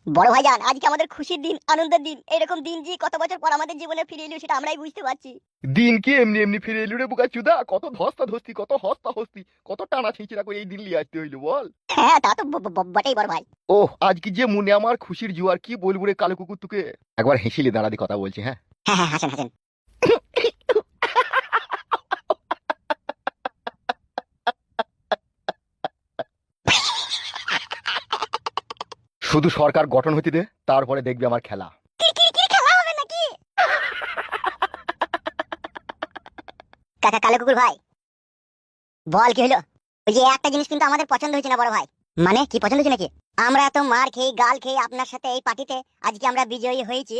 বড় ভাইজান, আজকে আমাদের খুশির দিন, আনন্দের দিন। এরকম দিন যে কত বছর পর আমাদের জীবনে ফিরে এলো সেটা আমরাই বুঝতে পারছি। দিন কি এমনি এমনি ফিরে এলু রে বুকা চুদা? কত ধস্তা ধস্তি, কত হস্তা হস্তি, কত টানা ছিঁচড়া করে এই দিন লিয়ে আসতে হইলো বল। হ্যাঁ, তা তো বটেই বড় ভাই। ওহ, আজ কি যে মনে আমার খুশির জোয়ার, কি বলবো রে কালো কুকুর তোকে। একবার হেসিলে দাঁড়াদি কথা বলছি, হ্যাঁ। হ্যাঁ হ্যাঁ, হাসেন হাসেন। শুধু সরকার গঠন হতে দে, তারপরে দেখবি আমার খেলা। কি খেলা হবে নাকি? কাকা কালো কুকুর ভাই, বল কি হলো? ওই যে একটা জিনিস কিন্তু আমাদের পছন্দ হয়েছে না বড় ভাই। মানে কি পছন্দ হয়েছে নাকি? আমরা এত মার খেয়ে গাল খেয়ে আপনার সাথে এই পার্টিতে আজকে আমরা বিজয়ী হয়েছি,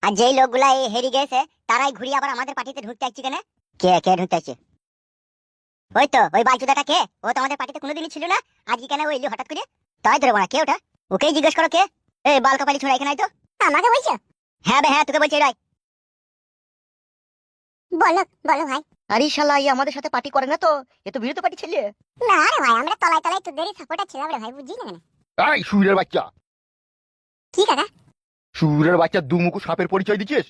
আর যেই লোকগুলা এই হেরে গেছে তারাই ঘুরিয়ে আবার আমাদের পার্টিতে ঢুকতে আসছে কেন? কে কে ঢুকতে আসছে? ওই তো ওই বাইচুদাটা। কে? ও তো আমাদের পার্টিতে কোনোদিনই ছিল না, আজকে কেন ও এলো হঠাৎ করে? তাই ধরে বলা কে ওটা? ওকেই জিজ্ঞেস করো কে। এই বাল কপালি ছোড়া এখানে আয় তো। আমাকে বলছো? হ্যাঁ বে হ্যাঁ, তোকে বলছি রাই। বলো বলো ভাই। আরে শালা, এই আমাদের সাথে পার্টি করে না তো? এ তো বিরত পার্টি ছেলে। না রে ভাই, আমরা তলায় তলায় তোদেরই সাপোর্টার ছিলাম রে ভাই, বুঝলি না কেন? এই সুরের বাচ্চা, কি কাকা? সুরের বাচ্চা দুমুখো সাপের পরিচয় দিচ্ছিস?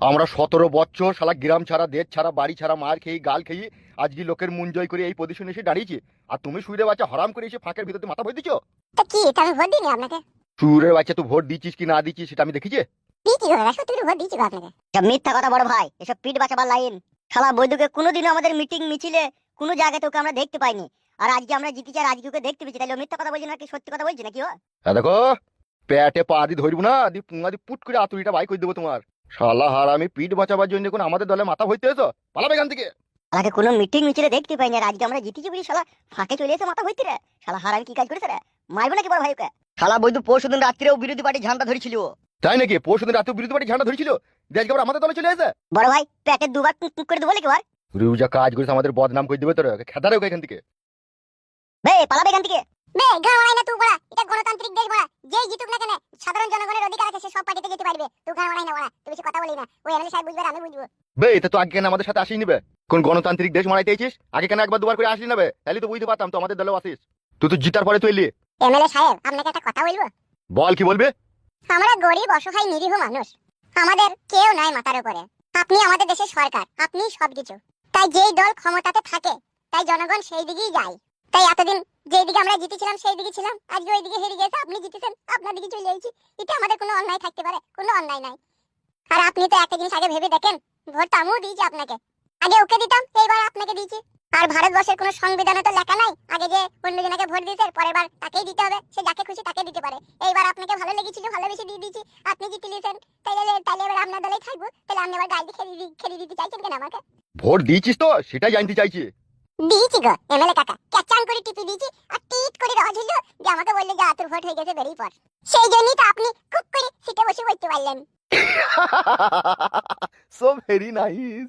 আমরা 17 বছর শালা গ্রাম ছাড়া, দেশ ছাড়া, বাড়ি ছাড়া, মার খেয়ে গাল খেয়ে আজকে লোকের মন জয় করে এই পজিশনে এসে দাঁড়িয়েছি। আর তুমি সুরের বাচ্চা হারাম করে এসে ফাঁকের ভিতরে মাথা ভরে দিচ্ছ। তা কি, তা আমি ভোট দিইনি আপনাকে? সুরের বাচ্চা, তুই ভোট দিচ্ছিস কি না দিচ্ছিস সেটা আমি দেখেছি। দিচ্ছি গো, সত্যি করে ভোট দিচ্ছি গো আপনাকে। সব মিথ্যা কথা বড় ভাই, এসব পিঠ বাঁচাবার লাইন। শালা বৈদ্যুকে কোনোদিনও আমাদের মিটিং মিছিলে কোনো জায়গায় তোকে আমরা দেখতে পাইনি। আর আজকে আমরা জিতেছি আর আজকে ওকে দেখতে পেয়েছি, তাহলে ও মিথ্যা কথা বলছি নাকি সত্যি কথা বলছি নাকি ও? দেখো, পেটে পা দিয়ে ধরবো না, দি পুঙ্গা দিয়ে পুট করে আতুরিটা বাই করে দেবো তোমার। শালা হার, আমি পিঠ বাঁচাবার জন্য কোন আমাদের দলে মাথা হইতে এসো? পালাবে এখান থেকে। আমাকে কোনো মিটিং মিছিলে দেখতে পাইনি, আর আজকে আমরা জিতেছি বলি শালা ফাঁকে চলে এসে মাথা হইতে রে। শালা হার, আমি কি কাজ করেছে রে? মারবো নাকি বড় ভাই ওকে? শালা বৈদ্যু পরশুদিন রাত্রেও বিরোধী পার্টি ঝান্ডা ধরেছিল। তাই নাকি? পরশুদিন রাতে বিরোধী পার্টি ঝান্ডা ধরেছিল, দেশ আবার আমাদের দলে চলে এসে। বড় ভাই পেটে দুবার টুক করে দেবো নাকি বার? রুজা কাজ করিস আমাদের বদনাম করে দেবে তোর, খেদারে ওকে এখান থেকে। বে পালাবে এখান থেকে। বে গাওয়াই না তুই বড়া, এটা গণতান্ত্রিক দেশ বড়া। যেই জিতুক না কেন সাধারণ জনগণের অধিকার আছে, সে সব পার্টিতে যেতে পারবে। তুই গাওয়াই না বড়া, তুই বেশি কথা বলি না। ওই এমএলএ সাহেব বুঝবে আর আমি বুঝবো। বে এটা তো আগে কেন আমাদের সাথে আসিস নিবে? কোন গণতান্ত্রিক দেশ মারাইতে এসেছিস? আগে কেন একবার দুবার করে আসলি নেবে? তাহলে তো বুঝতে পারতাম তো আমাদের দলেও আসিস। তুই তো জিতার পরে তুই এলি। এমএলএ সাহেব, আপনাকে একটা কথা বলবো? বল, কি বলবে? আমরা গরিব অসহায় নিরীহ মানুষ, আমাদের কেউ নাই মাথার উপরে। আপনি আমাদের দেশের সরকার, আপনি সবকিছু। তাই যেই দল ক্ষমতাতে থাকে তাই জনগণ সেই দিকেই যায়। তাই এতদিন যেই দিকে আমরা জিতেছিলাম সেই দিকে ছিলাম, আজকে ওই দিকে হেরে গেছে, আপনি জিতেছেন আপনার দিকে চলে যাচ্ছি। এতে আমাদের কোনো অন্যায় থাকতে পারে? কোনো অন্যায় নাই। আর আপনি তো একটা জিনিস আগে ভেবে দেখেন, ভোট তো আমিও দিয়েছি আপনাকে। আগে ওকে দিতাম, এইবার আপনাকে দিয়েছি। আর ভারতবর্ষের কোনো সংবিধানে তো লেখা নাই আগে যে অন্যজনকে ভোট দিয়েছে পরের বার তাকেই দিতে হবে, সে যাকে খুশি তাকে দিতে পারে। এইবার আপনাকে ভালো লেগেছিল, ভালোবেসে দিয়ে দিয়েছি, আপনি জিতে নিয়েছেন। তাইলে এবার আপনার দলেই থাকবো। তাহলে আপনি আবার গাড়ি খেলিয়ে দিতে চাইছেন কেন আমাকে? ভোট দিয়েছিস তো সেটাই জানতে চাইছি। দিয়েছি গো এমএলএ কাকা, ক্যাচাং করে টিপি দিয়েছি, আর টিট করে দেওয়া ছিল যে আমাকে বললে যে তোর ভোট হয়ে গেছে, বেরিয়ে পড়। সেই জন্যই তো আপনি খুব করে সিটে বসে বলতে পারলেন। So very nice.